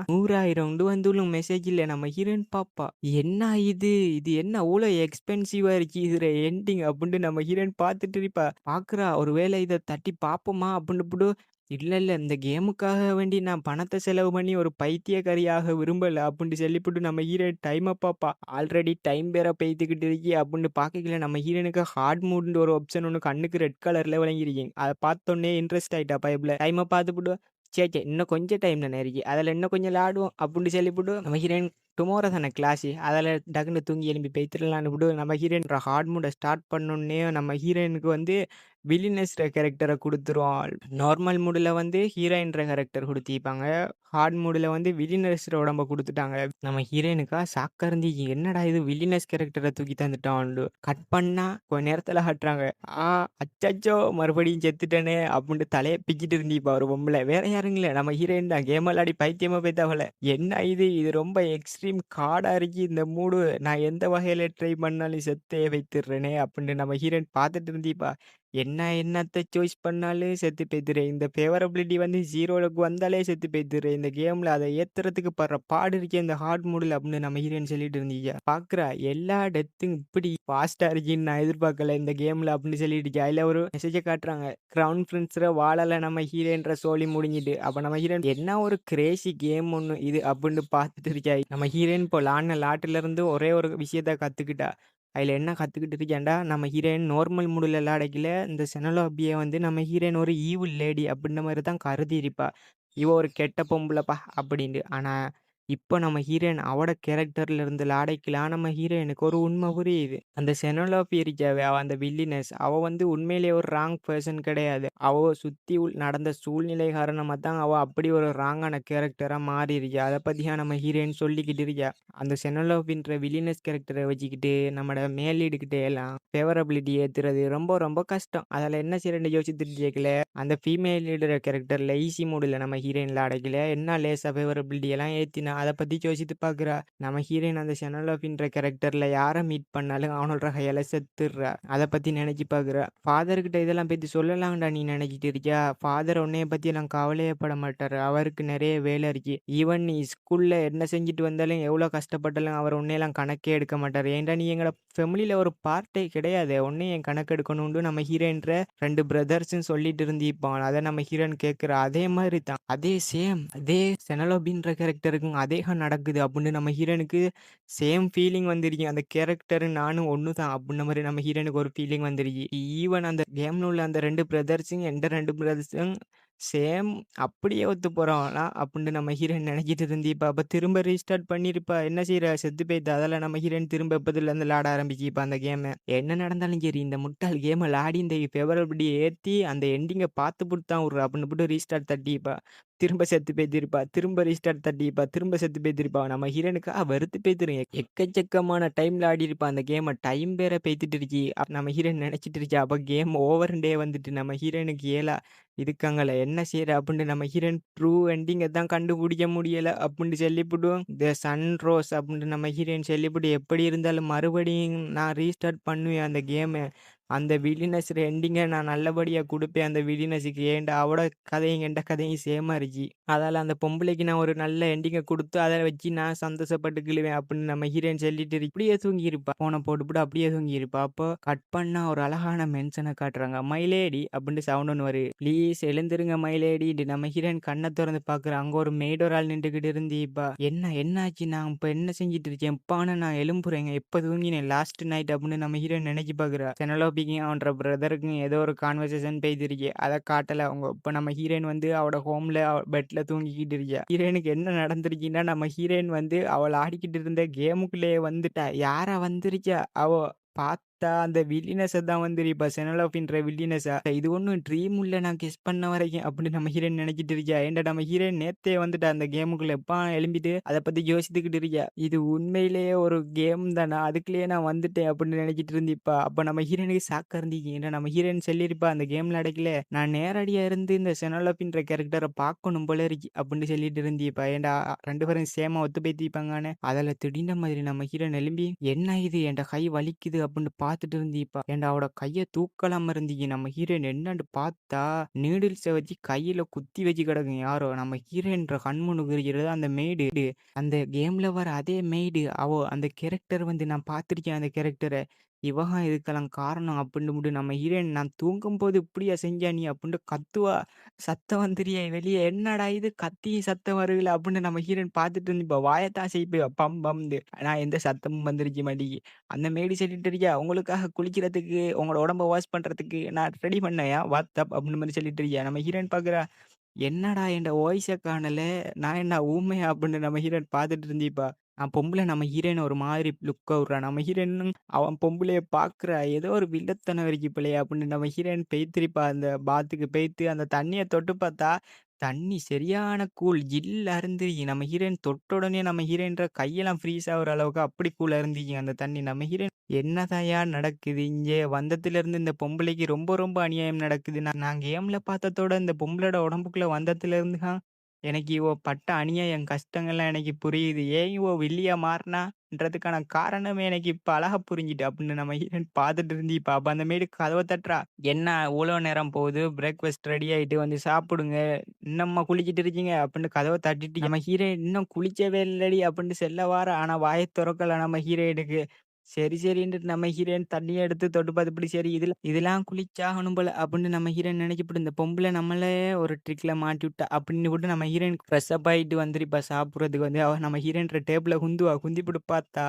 100,000 வந்துள்ள மெசேஜ்ல நம்ம ஹீரோயின் பார்ப்பா. "என்ன இது? இது என்ன அவ்ளோ எக்ஸ்பென்சிவா இருக்கு இதுல எண்டிங்" அப்படின்னு நம்ம ஹீரோயின் பார்த்துட்டு இருப்பா. பார்க்குறா, ஒருவேளை இத தட்டி பார்ப்போமா அப்படின்னு போட்டு, "இல்ல, இல்ல. இந்த கேமுக்காக வேண்டி நான் பணத்த செலவு பண்ணி ஒரு பைத்தியக்காரியாக விரும்பல" அப்புட்ன்னு சொல்லிப்புட்டு நம்ம ஹீரோயின் டைம பாப்பா. ஆல்ரெடி டைம் வேற பெய்த்துக்கிட்டு இருக்கி அப்புட்ன்னு பாக்கையில நம்ம ஹீரோயினுக்கு ஹார்ட் மூடுன்ற ஒரு ஆப்ஷன் ஒண்ணு கண்ணுக்கு ரெட் கலர்ல விளங்கிருக்கு. அத பார்த்தோனே இன்ட்ரெஸ்ட் ஆயிட்டா பயப்புல. டைம பார்த்துப்புட்டு, "சே, சே இன்னும் கொஞ்சம் டைம் தானே இருக்கு. அதுல இன்னும் கொஞ்சம் விளையாடுவோம்" அப்புட்ன்னு சொல்லிப்புட்டு நம்ம ஹீரோயின் டுமாரோ தானே கிளாஸு. அதில டக்குனு தூங்கி எழும்பி போய்த்திரலான்னு புட்டு நம்ம ஹீரோயின் ஹார்ட் மூட ஸ்டார்ட் பண்ணோன்னே நம்ம ஹீரோயினுக்கு வந்து வில்லினஸ்ற கேரக்டர குடுத்துருவான். நார்மல் மூடுல வந்து ஹீரோயின்ற கேரக்டர் குடுத்திருப்பாங்க. ஹார்ட் மூடுல வந்து வில்லினஸ்ற உடம்ப குடுத்துட்டாங்க. நம்ம ஹீரோயினுக்கா ஷாக்கா இருந்துச்சு. என்னடா இது வில்லினஸ் கேரக்டர தூக்கி தந்துட்டான்டு. கட் பண்ணா கொஞ்ச நேரத்துல காட்டுறாங்க. ஆ அச்சச்சோ! மறுபடியும் செத்துட்டனே! அப்டின்ட்டு தலைய பிச்சிட்டு இருந்திருப்பா ஒரு பொம்பள. வேற யாரும் இல்ல. நம்ம ஹீரோயின் தான். கேம் விளையாடி பைத்தியமா போய்ட்டாவல. என்ன இது? இது ரொம்ப எக்ஸ்ட்ரீம் காடா இருக்கு இந்த மூடு. நான் எந்த வகையில ட்ரை பண்ணாலும் செத்தே வைத்துர்றேனே! அப்டின்னு நம்ம ஹீரோயின் பார்த்துட்டு இருந்திருப்பா. என்னத்த சாய்ஸ் பண்ணாலும் செத்து போய்த்துறேன். இந்த ஃபேவரபிலிட்டி வந்து 0க்கு வந்தாலே செத்து போய்த்துறேன். இந்த கேம்ல அத ஏத்துறதுக்கு படுற பாடு இருக்கே இந்த ஹார்ட் மூடுல அப்படின்னு நம்ம ஹீரோயின் சொல்லிட்டு இருந்தீங்க. பார்க்குறா எல்லா டெத்தும் இப்படி ஃபாஸ்ட்டா இருக்குன்னு நான் எதிர்பார்க்கல இந்த கேம்ல அப்படின்னு சொல்லிட்டு இருக்கா. அதுல ஒரு மெசேஜ காட்டுறாங்க. கிரவுன் பிரின்ஸ்ல வாழல நம்ம ஹீரோயின்ற சோலி முடிஞ்சுட்டு. அப்ப நம்ம ஹீரோயின் என்ன ஒரு கிரேசி கேம் ஒண்ணு இது அப்படின்னு பார்த்துட்டு இருக்கா. நம்ம ஹீரோயின் இப்போ விளாடுன லாட்டுல இருந்து ஒரே ஒரு விஷயத்த கத்துக்கிட்டா. அதில என்ன கத்துக்கிட்டு இருக்கேன்டா, நம்ம ஹீரோயின் நார்மல் மூடுல விளையாடையில, இந்த செனலோபிய வந்து நம்ம ஹீரோயின் ஒரு ஈவில் லேடி அப்படின்ற மாரி தான் கருதியிருப்பா. இவ ஒரு கெட்ட பொம்பளப்பா அப்படின்ட்டு. ஆனா, இப்ப நம்ம ஹீரோயின் அவட கேரக்டர்ல இருந்து விளையாடைக்கலாம் நம்ம ஹீரோயினுக்கு ஒரு உண்மை புரியுது. அந்த செனலோபி இருக்காவே, அவ அந்த வில்லினஸ், அவ வந்து உண்மையிலேயே ஒரு ராங் பெர்சன் கிடையாது. அவ சுத்தி நடந்த சூழ்நிலை காரணமா தான் அவ அப்படி ஒரு ராங்கான கேரக்டரா மாறியிருக்கா. அத பத்தியா நம்ம ஹீரோயின் சொல்லிக்கிட்டு இருக்கா. அந்த செனலோபின்ற வில்லினஸ் கேரக்டர வச்சுக்கிட்டு, நம்மட மேல் லீடு கிட்ட எல்லாம் ஃபேவரபிலிட்டி ஏத்துறது ரொம்ப ரொம்ப கஷ்டம். அதுல என்ன செய்றேன்னு யோசிச்சுட்டு இருக்கல, அந்த ஃபீமேல் லீடர் கேரக்டர்ல ஈஸி மோடுல நம்ம ஹீரோயின்ல அடைக்கல, என்ன லேசா ஃபேவரபிலிட்டி எல்லாம் ஏத்தினா, அத பத்தி யோசித்து பார்க்குறா. நம்ம ஹீரோயின் அந்த செனலோபின்ற கேரக்டர்ல யார மீட் பண்ணாலும் அவனோட கையால செத்துடுறா. அத பத்தி நினைச்சு பார்க்குறா. ஃபாதர் கிட்ட இதெல்லாம் பத்தி சொல்லலாம்டா நீ நினைச்சிட்டு இருக்கியா? ஃபாதர் உன்னைய பத்தி எல்லாம் கவலையே பட மாட்டாரு. அவருக்கு நெறைய வேலை இருக்கு. ஈவன் நீ ஸ்கூல்ல என்ன செஞ்சுட்டு வந்தாலும், எவ்வளோ கஷ்டப்பட்டாலும் அவர் உன்னையெல்லாம் கணக்கே எடுக்க மாட்டாரு. ஏன்டா நீ எங்கட ஃபேமிலில ஒரு பார்ட்டே கிடையாதே. உன்னையும் ஏன் கணக்கு எடுக்கணும்னு நம்ம ஹீரோயின்ற 2 பிரதர்ஸ்ன்னு சொல்லிட்டு இருந்திருப்பான். அத நம்ம ஹீரோயின் கேட்கிறா. அதே மாதிரி தான். அதே சேம் அதே செனலோபின்ற கேரக்டருக்கும் அதேதான் நடக்குது அப்படின்னு நம்ம ஹீரோயினுக்கு சேம் ஃபீலிங் வந்துருக்கு. அந்த கேரக்டர் நானும் ஒண்ணு தான் அப்படின்ன மாரி நம்ம ஹீரோயினுக்கு ஒரு ஃபீலிங் வந்துருக்கு. ஈவன் அந்த கேம்ல உள்ள அந்த 2 பிரதர்ஸும் எந்த 2 பிரதர்ஸும் சேம் அப்படியே ஒத்து போறானா அப்படின்னு நம்ம ஹீரோயின் நினைச்சிட்டு இருந்திருப்பா. அப்ப திரும்ப ரீஸ்டார்ட் பண்ணியிருப்பா. என்ன செய்றா? செத்து போயிட்டா. அதால நம்ம ஹீரோயின் திரும்ப எப்போதுலேருந்து விளையாட ஆரம்பிச்சிருப்பா அந்த கேம. என்ன நடந்தாலும் சரி, இந்த முட்டாள் கேம விளையாடி இந்த ஃபேவரபிலிட்டிய ஏத்தி அந்த எண்டிங்க பார்த்துப்புட்டு தான் விட்றா அப்படின்னு போட்டு ரீஸ்டார்ட் தட்டியிருப்பா. திரும்ப செத்து போய்த்திருப்பா. திரும்ப ரீஸ்டார்ட் தட்டியிருப்பா. திரும்ப செத்து போய்த்திருப்பா. நம்ம ஹீரோயினுக்கு வெறுத்து போய்த்திரும். எக்கச்சக்கமான டைம்ல ஆடியிருப்பா அந்த கேம. டைம் வேற போய்த்துட்டு இருக்கு. நம்ம ஹீரோயின் நினைச்சிட்டு இருக்கா. அப்ப கேம் ஓவர்ண்டே வந்துட்டு நம்ம ஹீரோயினுக்கு ஏலா இதுக்காங்கல என்ன செய்ற அப்புட்ன்னு நம்ம ஹீரோயின் ட்ரூ எண்டிங்க தான் கண்டுபிடிக்க முடியல அப்புட்ன்னு சொல்லிப்புட்டு, த சன் ரோஸ் அப்புட்ன்னு நம்ம ஹீரோயின் சொல்லிப்புட்டு, எப்படி இருந்தாலும் மறுபடியும் நான் ரீஸ்டார்ட் பண்ணுவேன் அந்த கேம. அந்த வில்லினஸ் எண்டிங்க நான் நல்லபடியா குடுப்பேன் அந்த வில்லினஸுக்கு. ஏன்டா அவட கதையும் என்ட கதையும் சேமா இருந்துச்சு. அதால அந்த பொம்பளைக்கு நான் ஒரு நல்ல எண்டிங்க குடுத்து, அத வச்சு நான் சந்தோஷப்பட்டுக்கிடுவேன் அப்படின்னு நம்ம ஹீரோயின் சொல்லிட்டு இப்படியே தூங்கியிருப்பா. ஃபோன போட்டுப்புட்டு அப்படியே தூங்கியிருப்பா. அப்போ கட் பண்ணா ஒரு அழகான மென்ஷன காட்டுறாங்க. "மை லேடி" அப்படின்ட்டு சவுண்ட் ஒண்ணு வருது. "ப்ளீஸ் எழுந்திருங்க மை லேடின்ட்டு" நம்ம ஹீரோயின் கண்ண தொறந்து பாக்குறா. அங்க ஒரு மெய்ட் ஒரு ஆள் நின்டுகிட்டு இருந்தீப்பா. என்னாச்சு? நான் இப்ப என்ன செஞ்சுட்டு இருக்கேன்? எப்பான்னு நான் எழும்புறேங்க. எப்ப தூங்கினேன்? லாஸ்ட் நைட் அப்படின்னு நம்ம ஹீரோயின் நெனச்சு பாக்குறா. பெனலோபிக்கும் அவன்ற பிரதருக்கும் ஏதோ ஒரு கான்வர்சேஷன் போயிட்டிருக்கு. அத காட்டல அவங்க. இப்ப நம்ம ஹீரோயின் வந்து அவட ஹோம்ல பெட்ல தூங்கிக்கிட்டு இருக்கா. ஹீரோயினுக்கு என்ன நடந்திருக்குன்னா, நம்ம ஹீரோயின் வந்து அவள் ஆடிக்கிட்டு இருந்த கேமுக்குள்ளேயே வந்துட்டா. யாரா வந்திருக்கா? பாத்தா அந்த வில்லினஸ தான் வந்திருப்பா. செனலோபின்ற வில்லினஸா. இது ஒண்ணும் ட்ரீம் இல்ல நான் கெஸ் பண்ண வரைக்கும் அப்படின்னு நம்ம ஹீரோயின் நெனச்சிட்டு இருக்கா. ஏன்டா நம்ம ஹீரோயின் நேத்தே வந்துட்டா அந்த கேமுக்குள்ள. எப்ப எழும்பிட்டு அத பத்தி யோசித்துக்கிட்டு இருக்கா. இது உண்மையிலேயே ஒரு கேம் தானா? அதுக்குள்ளேயே நான் வந்துட்டேன் அப்படின்னு நெனச்சிட்டு இருந்திப்பா. அப்ப நம்ம ஹீரோயினுக்கு ஷாக்கா இருந்துச்சு. ஏன்டா நம்ம ஹீரோயின் சொல்லியிருப்பா அந்த கேம்ல அடைக்கல. நான் நேரடியா இருந்து இந்த செனலோபின்ற கேரக்டர பாக்கணும் போல இருக்கு அப்படின்னு சொல்லிட்டு இருந்திப்பா. ஏன்டா 2 பேரும் சேமா ஒத்து போய்த்திருப்பாங்கன்னு. அதுல திடீர்னு மாதிரி நம்ம ஹீரோயின் எழும்பி, "என்ன இது? என்ட கை வலிக்குது" அப்படின்னு பாத்துட்டு இருந்திப்பா. ஏன்டா அவட கைய தூக்கலாம இருந்துச்சு. நம்ம ஹீரோயின் என்னன்னு பாத்தா, நீடில்ஸ வச்சு கையில குத்தி வச்சு கிடக்கும் யாரோ. நம்ம ஹீரோயின்ற கண்முன்னுக்கு இருக்கிறது அந்த மெய்டு. அந்த கேம்ல வர அதே மெய்டு. அந்த கேரக்டர் வந்து நான் பாத்திருக்கேன் அந்த கேரக்டர. இவஹா இதுக்கெல்லாம் காரணம் அப்டின்னுமுட்டு நம்ம ஹீரோயின் நான் தூங்கும்போது இப்படியா செஞ்சா நீ? அப்டின்ட்டு கத்துவா. சத்தம் வந்துருயே வெளிய. என்னடா இது கத்தியும் சத்தம் வருதுல அப்டின்னு நம்ம ஹீரோயின் பாத்துட்டு இருந்துப்பா. வாயத்தான் செய்ப்பா பம் பம்ன்னு. ஆனா எந்த சத்தமும் வந்திருக்க மாட்டிக்கு. அந்த மேடி சொல்லிட்டு இருக்கா, "உங்களுக்காக குளிக்கிறதுக்கு, உங்களோட உடம்ப வாஷ் பண்றதுக்கு நான் ரெடி பண்ணேன்யா. வாட்ஸ்அப்" அப்டின்ற மாரி சொல்லிட்டு இருக்கா. நம்ம ஹீரோயின் பாக்குறா. என்னடா என்ட வாய்ஸ காணல. நான் என்ன ஊமையா? அப்படின்னு நம்ம ஹீரோயின் பார்த்துட்டு இருந்திப்பா. பொம்பள நம்ம ஹீரோயின் ஒரு மாதிரி லுக்கா விட்றா. நம்ம ஹீரோயினும் அவன் பொம்பளைய பார்க்குறா. ஏதோ ஒரு வில்லத்தனம் இருக்கு போலயே அப்படின்னு நம்ம ஹீரோயின் பெய்த்திரிப்பா. அந்த பாத்துக்கு பெய்த்து அந்த தண்ணிய தொட்டு பார்த்தா, தண்ணி சரியான கூல். ஜில் அருந்துருச்சு. நம்ம ஹீரோயின் தொட்ட உடனே நம்ம ஹீரோயின்ற கையெல்லாம் ஃப்ரீஸ் ஆகுற அளவுக்கு அப்படி கூலா இருந்துச்சு அந்த தண்ணி. நம்ம ஹீரோயின் என்னதாய்யா நடக்குது? இங்க வந்ததிலிருந்து இந்த பொம்பளைக்கு ரொம்ப ரொம்ப அநியாயம் நடக்குது. நான் கேம்ல பார்த்ததோட இந்த பொம்பளையோட உடம்புக்குள்ள வந்ததிலிருந்து தான் எனக்கு இவ பட்ட அநியாயம், கஷ்டங்கள்லாம் எனக்கு புரியுது. ஏன் இவ வில்லியா மாறுனான்றதுக்கான காரணமே எனக்கு இப்ப அழகா புரிஞ்சுது அப்படின்னு நம்ம ஹீரோயின் பார்த்துட்டு இருந்திப்பா. அப்ப அந்த மேடு கதவ தட்டுறா. "என்ன இவ்ளோ நேரம் போகுது? பிரேக்ஃபாஸ்ட் ரெடி ஆயிட்டு வந்து சாப்பிடுங்க. இன்னும்மா குளிச்சிட்டு இருக்கீங்க?" அப்படின்னு கதவ தட்டிட்டு நம்ம ஹீரோயின் "இன்னும் குளிக்கவே இல்லடி" அப்படின்னு சொல்ல வாரா. ஆனா வாய தொறக்கல நம்ம ஹீரோயினுக்கு. சரின்ட்டு நம்ம ஹீரோயின் தண்ணிய எடுத்து தொட்டு பார்த்துப்புடி, சரி இதெல்லாம் குளிச்சாகணும் போல அப்படின்னு நம்ம ஹீரோயின் நெனச்சுப்புட்டு, இந்த பொம்பள நம்மள ஒரு ட்ரிக்ல மாட்டி விட்டா அப்படின்னு போட்டு நம்ம ஹீரோயின் ஃப்ரெஷ் அப் ஆயிட்டு வந்திருப்பா சாப்பிடுறதுக்கு வந்து. அவ நம்ம ஹீரோயின்ற டேபிள்ல குந்துவா. குந்திப்புட்டு பார்த்தா,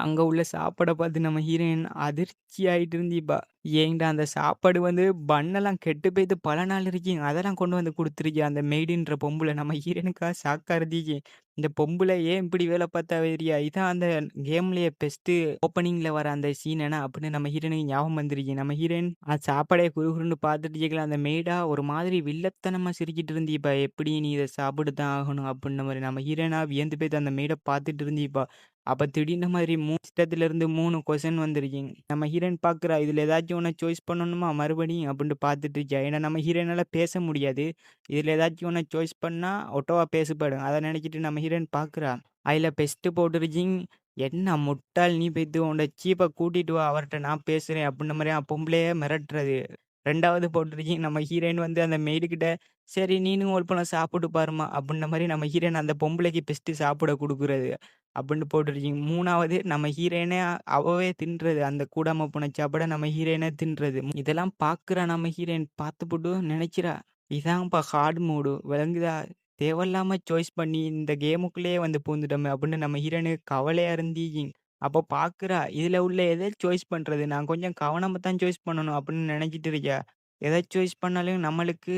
அங்க உள்ள சாப்பாட பார்த்து நம்ம ஹீரோயின் அதிர்ச்சி ஆயிட்டு இருந்திப்பா. ஏன்டா அந்த சாப்பாடு வந்து பன்னெல்லாம் கெட்டு போயிட்டு பல நாள் இருக்கு. அதெல்லாம் கொண்டு வந்து குடுத்துருக்கியா அந்த மெய்டுன்ற பொம்பள. நம்ம ஹீரோயினுக்கா ஷாக்கா இருந்துச்சு. இந்த பொம்பள ஏன் இப்படி வேல பார்த்தா தெரியா? இதான் அந்த கேம்லயே பெஸ்ட்டு ஓப்பனிங்ல வர அந்த சீன் என்ன அப்படின்னு நம்ம ஹீரோயினுக்கு ஞாபகம் வந்துருச்சு. நம்ம ஹீரோயின் சாப்பாடே குறுகுறுன்னு பார்த்துட்டு இருக்கல. அந்த மெய்டா ஒரு மாதிரி வில்லத்தனமா சிரிச்சிட்டு இருந்திப்பா. எப்படி நீ இத சாப்பிட்டு தான் ஆகணும் அப்படின்ன மாரி. நம்ம ஹீரோயினா வியந்து போய் அந்த மெய்ட பார்த்துட்டு இருந்திப்பா. அப்ப திடீர்னு மாதிரி 3 இஷ்டத்துலருந்து 3 கொஸ்டின் வந்துருச்சு. நம்ம ஹீரோயின் பார்க்குறா. இதுல ஏதாச்சும் ஒண்ண சாய்ஸ் பண்ணணுமா மறுபடியும் அப்படின்ட்டு பார்த்துட்டு இருக்கா. ஏன்னா நம்ம ஹீரோயினால பேச முடியாது. இதுல ஏதாச்சும் ஒண்ண சாய்ஸ் பண்ணா ஒட்டோவா பேசப்படும். அத நினைச்சிட்டு நம்ம ஹீரோயின் பார்க்குறா. அதுல பெஸ்ட் போட்டுருச்சுங். "என்ன முட்டாள் நீ போய்த்து உன்னோட சீஃப்ப கூட்டிட்டு வா அவர்ட்ட நான் பேசுறேன்" அப்படின்ன மாரி பொம்பளைய மிரட்டுறது. 2வது போட்டுருச்சு நம்ம ஹீரோயின் வந்து அந்த மெய்டுகிட்ட, "சரி நீனும் ஒரு பழம் சாப்பிட்டு பாரும்மா" அப்படின்ன மாரி நம்ம ஹீரோயின் அந்த பொம்பளைக்கு பெஸ்ட் சாப்பிட குடுக்குறது. அப்படின்னு போட்டுருச்சுங்க. 3வது நம்ம ஹீரோயினே அவவே தின்றது. அந்த கூடாம போன சாப்பாட நம்ம ஹீரோயினே தின்றது. இதெல்லாம் பார்க்குறா நம்ம ஹீரோயின். பார்த்துப்புட்டு நினைக்கிறா, "இதான்ப்பா ஹார்ட் மோடு விளங்குதா? தேவையில்லாம சாய்ஸ் பண்ணி இந்த கேமுக்குள்ளேயே வந்து பூந்துட்டோமே" அப்படின்னு நம்ம ஹீரோயினுக்கு கவலையா இருந்துச்சு. அப்போ பார்க்குறா, இதுல உள்ள எத சாய்ஸ் பண்றது? நான் கொஞ்சம் கவனமா தான் சாய்ஸ் பண்ணணும் அப்படின்னு நினைச்சிட்டு இருக்கா. எத சாய்ஸ் பண்ணாலும் நம்மளுக்கு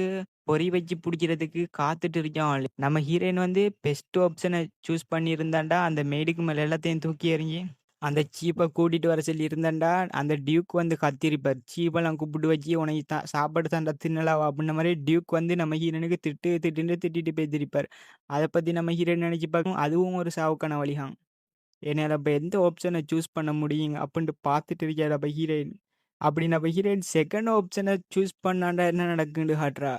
பொறி வச்சு புடிக்கிறதுக்கு காத்துட்டு இருக்கான் ஆளு. நம்ம ஹீரோயின் வந்து பெஸ்ட் ஆப்ஷன சூஸ் பண்ணியிருந்தான்டா, அந்த மெய்டுக்கு மேல எல்லாத்தையும் தூக்கி எறிஞ்சு, அந்த சீப்ப கூட்டிட்டு வர சொல்லி இருந்தான்டா, அந்த டியூக் வந்து கத்தியிருப்பார். சீப்பெல்லாம் கூப்பிட்டு வச்சு, "உனக்கு சாப்பாடு தான்டா தின்னலாம் வா" அப்படின்ன மாரி டியூக் வந்து நம்ம ஹீரோயினுக்கு திட்டுன்னு திட்டிட்டு போயிருப்பார். அத பத்தி நம்ம ஹீரோயின் நெனச்சு பார்க்கும். அதுவும் ஒரு சாவுக்கான வழிதான். என்னால அப்ப எந்த ஆப்ஷன சூஸ் பண்ண முடியும் அப்டின்ட்டு பார்த்துட்டு இருக்காரு அப்ப ஹீரோயின். அப்படி நம்ம ஹீரோயின் 2ண்ட் ஆப்ஷன சூஸ் பண்ணாண்டா என்ன நடக்கும்னு காட்டுறா.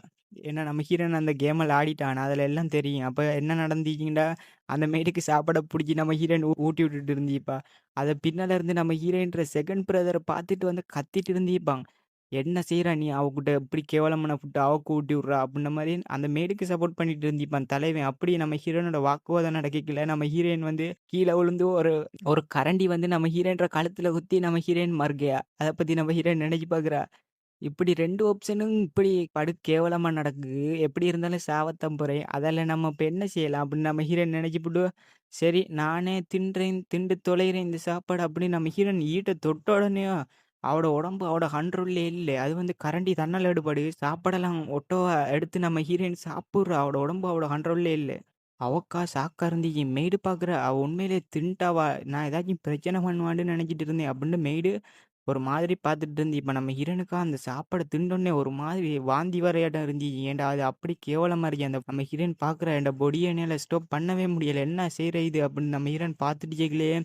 ஏன்னா நம்ம ஹீரோயின் அந்த கேம் ஆடிட்டான். அதுல எல்லாம் தெரியும். அப்ப என்ன நடந்துச்சுன்னா, அந்த மேடுக்கு சாப்பாட புடிச்சு நம்ம ஹீரோயின் ஊட்டி விட்டுட்டு இருந்திருப்பா. அத பின்னால இருந்து நம்ம ஹீரோயின்ற செகண்ட் பிரதர பார்த்துட்டு வந்து கத்திட்டு இருந்திருப்பாங்க. "என்ன செய்ற நீ? அவகிட்ட இப்படி கேவலமான ஃபுட்ட அவக்கு ஊட்டி விட்றா" அப்படின்ன மாரி அந்த மேடுக்கு சப்போர்ட் பண்ணிட்டு இருந்திருப்பான் தலைவன். அப்படி நம்ம ஹீரோயினோட வாக்குவாதம் நடக்கைக்குள்ள நம்ம ஹீரோயின் வந்து கீழ விழுந்து ஒரு ஒரு கரண்டி வந்து நம்ம ஹீரோயின்ற கழுத்துல குத்தி நம்ம ஹீரோயின் மறுகையா. அத பத்தி நம்ம ஹீரோயின் நெனச்சு பார்க்குறா. இப்படி 2 ஆப்ஷனும் இப்படி படு கேவலமா நடக்குது. எப்படி இருந்தாலும் சாவத்தான் போறேன். அதால நம்ம இப்ப என்ன செய்யலாம்? அப்படின்னு நம்ம ஹீரோயின் நெனச்சுப்புட்டு, சரி நானே தின்றேன், தின்று தொலைகிறேன் இந்த சாப்பாடு அப்படின்னு நம்ம ஹீரோயின் ஈட்ட தொட்ட உடனேயும், அவட உடம்பு அவட கண்ட்ரோல்லே இல்ல. அது வந்து கரண்டி தன்னால எடுபடு. சாப்பாடெல்லாம் ஒட்டோவா எடுத்து நம்ம ஹீரோயின் சாப்புட்றா. அவட உடம்பு அவட கண்ட்ரோல்லே இல்ல. அவக்கா ஷாக்கா இருந்துச்சு. மெய்டு பாக்குறா. அவ உண்மையிலேயே தின்ட்டாவா? நான் ஏதாச்சும் பிரச்சனை பண்ணுவான்னு நெனச்சுட்டு இருந்தேன். அப்படின்னு மெய்டு ஒரு மாதிரி பாத்துட்டு இருந்து, இப்ப நம்ம ஹீரோனுக்கா அந்த சாப்பாட தின்னோனே ஒரு மாதிரி வாந்தி வரையாட்டம் இருந்துச்சு. ஏன்டா அது அப்படி கேவலமா இருக்கு. அந்த நம்ம ஹீரோயின் பாக்குறா. என்ட பொடிய என்னால ஸ்டாப் பண்ணவே முடியல. என்ன செய்ற இது? அப்படின்னு நம்ம ஹீரோயின் பாத்துட்டு இருக்கலயே,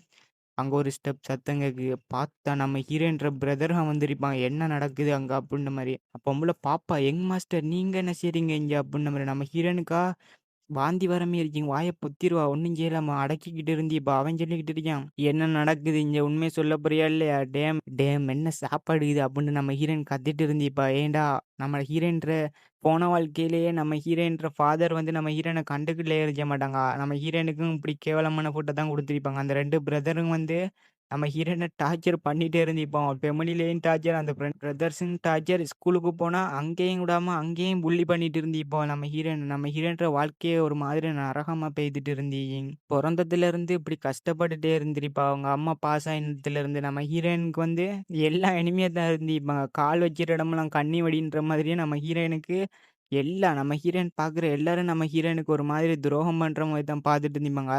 அங்க ஒரு ஸ்டெப் சத்தம் கேக்குது. பாத்தா நம்ம ஹீரோயின்ற பிரதர் வந்திருப்பான். என்ன நடக்குது அங்க? அப்படின்ன மாரி. பொம்பள பாப்பா, "யங் மாஸ்டர் நீங்க என்ன செய்றீங்க இங்க?" அப்படின்ன மாரி. நம்ம ஹீரோனுக்கா வாந்தி வர மாரி இருக்குங்க. வாய பொத்திருவா. ஒண்ணும் செய்யலாமா. அடக்கிக்கிட்டு இருந்தியப்பா. அவன் சொல்லிக்கிட்டு இருக்கான். "என்ன நடக்குது இங்க? உண்மைய சொல்ல போறியா இல்லையா? டேம் டேம் என்ன சாப்பாடு இது?" அப்படின்னு நம்ம ஹீரோயின் கத்திட்டு இருந்தியப்பா. ஏன்டா நம்ம ஹீரோயின்ற போன வாழ்க்கையிலேயே நம்ம ஹீரோயின்ற ஃபாதர் வந்து நம்ம ஹீரோயின கண்டுக்கலயே இருக்க மாட்டாங்க. நம்ம ஹீரோயினுக்கும் இப்படி கேவலமான ஃபுட்ட தான் குடுத்திருப்பாங்க. அந்த 2 பிரதரும் வந்து நம்ம ஹீரோயின டார்ச்சர் பண்ணிட்டே இருந்திருப்பான். ஃபேமிலிலயும் டார்ச்சர், அந்த பிரதர்ஸும் டார்ச்சர். ஸ்கூலுக்கு போனா அங்கேயும் விடாம அங்கேயும் புல்லி பண்ணிட்டு இருந்திருப்போம் நம்ம ஹீரோயின். நம்ம ஹீரோயின்ற வாழ்க்கையே ஒரு மாதிரி நரகமா பெய்துட்டு இருந்தீங்க. பொறந்ததுலருந்து இப்படி கஷ்டப்பட்டுட்டே இருந்திருப்பா. அவங்க அம்மா பாஸ் ஆயினதுலருந்து நம்ம ஹீரோயினுக்கு வந்து எல்லாம் எனிமியா தான் இருந்திருப்பாங்க. கால் வைக்கிற இடமெல்லாம் கண்ணி வெடின்ற மாதிரியே நம்ம ஹீரோயினுக்கு எல்லாம் நம்ம ஹீரோயின் பார்க்குற எல்லாரும் நம்ம ஹீரோயினுக்கு ஒரு மாதிரி துரோகம் பண்ற மாரி தான் பார்த்துட்டு இருந்திருப்பாங்க.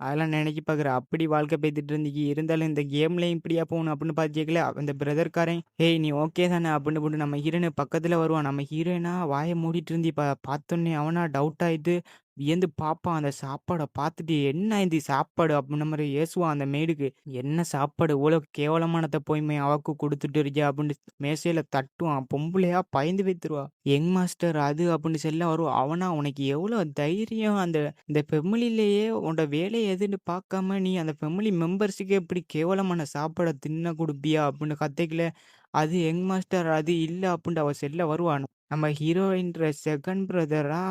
அதெல்லாம் நினைச்சு பார்க்குறேன். அப்படி வாழ்க்கை பெய்த்துட்டு இருந்துச்சு. இருந்தாலும் இந்த கேம்லயும் இப்படியா போகணும் அப்படின்னு பார்த்துக்கல. அந்த பிரதர்காரன், "ஏய் நீ ஓகே தானே?" அப்படின்னு போட்டு நம்ம ஹீரோயின் பக்கத்துல வருவான். நம்ம ஹீரோயினா வாய மூடிட்டு இருந்திப்பா. பார்த்தோன்னே அவனா டவுட் ஆயிட்டு வியந்து பார்ப்பான். அந்த சாப்பாட பார்த்துட்டு, "என்ன இது சாப்பாடு?" அப்படின்ன மாரி ஏசுவான் அந்த மேடுக்கு. "என்ன சாப்பாடு? இவ்வளோ கேவலமானத போய் அவக்கு குடுத்துட்டு இருக்கியா?" அப்படின்னு மேசையில தட்டுவான். பொம்பளையா பயந்து போய்த்துருவா. யங் மாஸ்டர் அது அப்படின்னு சொல்ல வரும். அவனா உனக்கு எவ்வளோ தைரியம்? இந்த ஃபெமிலிலேயே உன்னோட வேலை எதுன்னு பார்க்காம நீ அந்த ஃபெமிலி மெம்பர்ஸுக்கே இப்படி கேவலமான சாப்பாட தின்ன குடுப்பியா? அப்படின்னு கத்தையில, அது யங் மாஸ்டர் அது இல்ல அப்படின்ட்டு அவ செல்ல வருவா. நம்ம ஹீரோயின்ற செகண்ட் பிரதரா,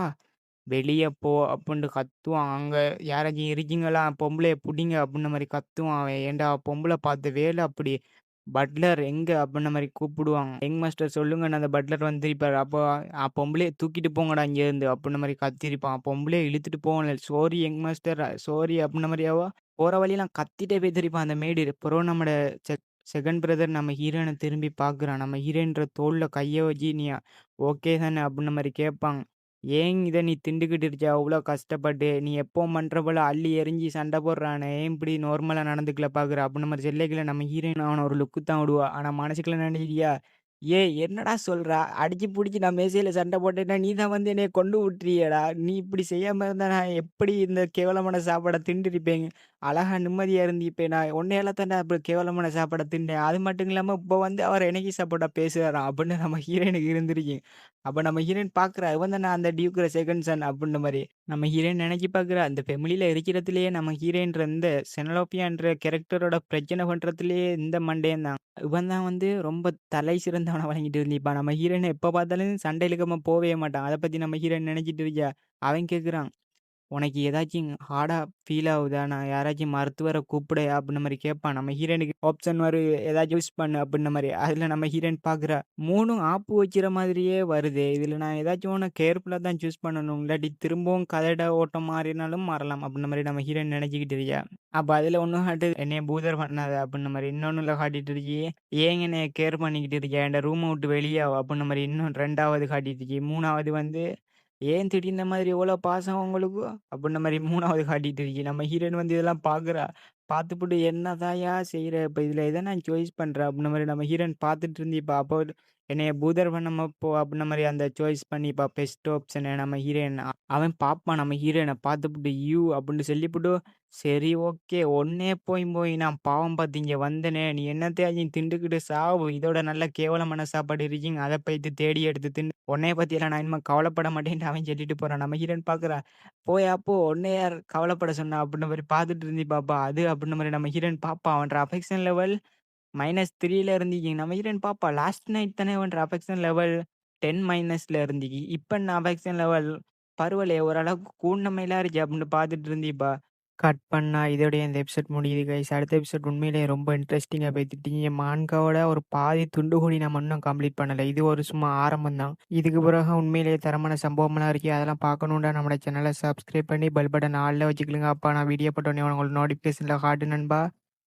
"வெளிய போ" அப்புட்ன்ட்டு கத்துவான். அங்க யாராச்சும் இருக்கீங்களா? பொம்பளைய புடிங்க அப்புட்ன மாரி கத்துவான் அவன். ஏன்டா பொம்பள பார்த்த வேல அப்படி. பட்லர் எங்க? அப்புட்ன மாரி கூப்பிடுவாங்க. யங் மாஸ்டர் சொல்லுங்கன்னு அந்த பட்லர் வந்திருப்பாரு. அப்போ பொம்பளைய தூக்கிட்டு போங்கடா இங்கேருந்து அப்புட்ன மாரி கத்திருப்பான். பொம்பளைய இழுத்துட்டு போகல. "சாரி யங் மாஸ்டர், சாரி" அப்புட்ன மாரி அவ போற வழியெல்லாம் கத்திட்டே போய்த்திருப்பான் அந்த மேடு. அப்புறம் நம்மோட செகண்ட் பிரதர் நம்ம ஹீரோயின திரும்பி பார்க்குறான். நம்ம ஹீரோயின்ற தோள்ல கைய வச்சு, "நீ ஓகே தானே?" அப்புட்ன மாரி கேட்பாங்க. "ஏன் இத நீ திண்டுக்கிட்டு இருக்க அவ்ளோ கஷ்டப்பட்டு? நீ எப்பவும் பண்ற போல அள்ளி எறிஞ்சு சண்ட போடுறானே, ஏன் இப்படி நார்மலா நடந்துக்கல பார்க்குற?" அப்புட்ன மாரி சொல்லைக்குள்ள நம்ம ஹீரோயின் அவன ஒரு லுக்கு தான் விடுவா. ஆனா மனசுக்குள்ள நினைச்சிட்டியா, "ஏய் என்னடா சொல்ற? அடிச்சு புடிச்சு நான் மேசையில சண்ட போட்டேன்னா, நீ தான் வந்து என்னைய கொண்டு விட்டுறியேடா! நீ இப்படி செய்யாம இருந்தா நான் எப்படி இந்த கேவலமான சாப்பாட தின்றுருப்பேன்? அழகா நிம்மதியா இருந்திருப்பேன். நான் உன்னையால தான்டா அப்படி கேவலமான சாப்பாட தின்னேன். அது மட்டும் இல்லாம இப்ப வந்து அவர் எனக்கு சப்போர்ட்டா பேசுறாராம்" அப்படின்னு நம்ம ஹீரோயினுக்கு இருந்திருக்கு. அப்ப நம்ம ஹீரோயின் பார்க்குறா, இவன் தான அந்த டியூக்குற செகண்ட் சன் அப்புட்ன மாரி. நம்ம ஹீரோயின் நெனச்சு பார்க்குறா, அந்த ஃபேமிலில இருக்கிறதுலயே நம்ம ஹீரோயின்ற இந்த செனலோப்பியான்ற கேரக்டரோட பிரச்சனை பண்றதுலயே இந்த மண்டையன் தான். இவன் தான் வந்து ரொம்ப தலை சிறந்தவனா வழங்கிட்டு இருந்திருப்பான். நம்ம ஹீரோயின் எப்ப பார்த்தாலும் சண்டை இழுக்காம போவே மாட்டான். அத பத்தி நம்ம ஹீரோயின் நெனச்சிட்டு இருக்கா. அவன் கேட்குறான், "உனக்கு ஏதாச்சும் ஹார்டா ஃபீல் ஆவுதா? நான் யாராச்சும் மருத்துவர கூப்பிடயா?" அப்புட்ன மாரி கேட்பான். நம்ம ஹீரோயினுக்கு ஆப்ஷன் ஏதாச்சும் யூஸ் பண்ணு அப்புட்ன மாரி. அதுல நம்ம ஹீரோயின் பார்க்குறா, 3ம் ஆப்பு வைக்கிற மாதிரியே வருதே. இதுல நான் ஏதாச்சும் ஒண்ணு கேர்ஃபுல்லா தான் சூஸ் பண்ணணும். இல்லாட்டி திரும்பவும் கதையோட ஓட்டம் மாறினாலும் மாறலாம் அப்புட்ன மாரி நம்ம ஹீரோயின் நெனச்சுக்கிட்டு இருக்கா. அப்ப அதுல ஒண்ணு காட்டுது, "என்னைய பூதர் பண்ணாத" அப்புட்ன மாரி. இன்னொன்னுல காட்டிட்டு இருக்கு, "ஏன் என்னைய கேர் பண்ணிக்கிட்டு இருக்க? என்ட ரூம விட்டு வெளிய வா" அப்புட்ன மாரி இன்னும் 2வது காட்டிட்டு இருக்கு. 3வது வந்து, "ஏன் திடீர்னு இந்த மாதிரி இவ்வளோ பாசம் உங்களுக்கு?" அப்புட்ன மாரி 3வது காட்டிட்டு இருக்கு. நம்ம ஹீரோயின் வந்து இதெல்லாம் பார்க்குறா. பார்த்துப்புட்டு, "என்னதாய்யா செய்ற? இப்ப இதுல எத நான் சாய்ஸ் பண்ற?" அப்புட்ன மாரி நம்ம ஹீரோயின் பார்த்துட்டு இருந்திருப்பா. அப்போ என்னைய பூதர்வன் நம்ம அப்படின்ன மாரி அந்த சாய்ஸ் பண்ணி பெஸ்ட் ஆப்ஷனு நம்ம ஹீரோயின் அவன் பாப்பான் நம்ம ஹீரோயின பார்த்துப்புட்டு அப்படின்னு சொல்லிப்புட்டு, சரி ஓகே உன்னே போய் போய் நான் பாவம் பார்த்து இங்க வந்தனே! நீ என்னத்தையாச்சும் திண்டுக்கிட்டு சாவு. இதோட நல்ல கேவலமான சாப்பாடு இருக்கீங்க. அத போயிட்டு தேடி எடுத்து தின்னு உன்னைய பத்தியெல்லாம் நான் இனிமே கவலைப்பட மாட்டேன்ட்டு அவன் சொல்லிட்டு போறான். நம்ம ஹீரோயின் பார்க்குறா, போயா போ! உன்னைய யார் கவலைப்பட சொன்னா? அப்படின்ன மாரி பார்த்துட்டு இருந்தீ பாப்பா. அது அப்படின்ன மாரி நம்ம ஹீரோயின் பாப்பா. அவன்ற அஃபெக்ஷன் லெவல் -3ல இருந்தீங்க. நம்ம ஹீரோயின் பாப்பா. லாஸ்ட் நைட் தானே அவன்ற அஃபெக்ஷன் லெவல் 10 - இருந்தீங்க. இப்ப என்ன அஃபெக்ஷன் லெவல் பரவாயில்லையே ஓரளவுக்கு கூடுன மாரிலாம் இருக்கு அப்படின்னு பார்த்துட்டு இருந்தீப்பா. கட் பண்ணா இதோடயே இந்த எபிசோட் முடியுது கைஸ். அடுத்த எபிசோட் உண்மையிலேயே ரொம்ப இன்ட்ரெஸ்டிங்கா போயிட்டுருக்கீங்க. மான்காவோட ஒரு பாதி துண்டு கூடி நம்ம இன்னும் கம்ப்ளீட் பண்ணல. இது ஒரு சும்மா ஆரம்பம் தான். இதுக்கு பிறகு உண்மையிலேயே தரமான சம்பவம்லாம் இருக்கு. அதெல்லாம் பார்க்கணும்னா நம்மளோட சேனலை சப்ஸ்கிரைப் பண்ணி பெல் பட்டன் ஆல்ல வச்சுக்கலுங்க. அப்பா நான் வீடியோ போட்டோன்னே உங்களுக்கு நோட்டிஃபிகேஷனில் காட்டு நண்பா.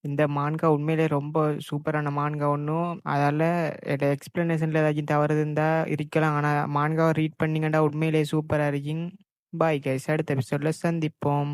இந்த மான்கா உண்மையிலேயே ரொம்ப சூப்பரான மான்கா ஒன்றும். அதால எக்ஸ்பிளனேஷன்ல ஏதாச்சும் தவறு இருந்தா இருக்கலாம். ஆனா மான்காவை ரீட் பண்ணீங்கன்னா உண்மையிலேயே சூப்பரா இருக்கும். Bye guys. அடுத்த எபிசோட்ல சந்திப்போம்.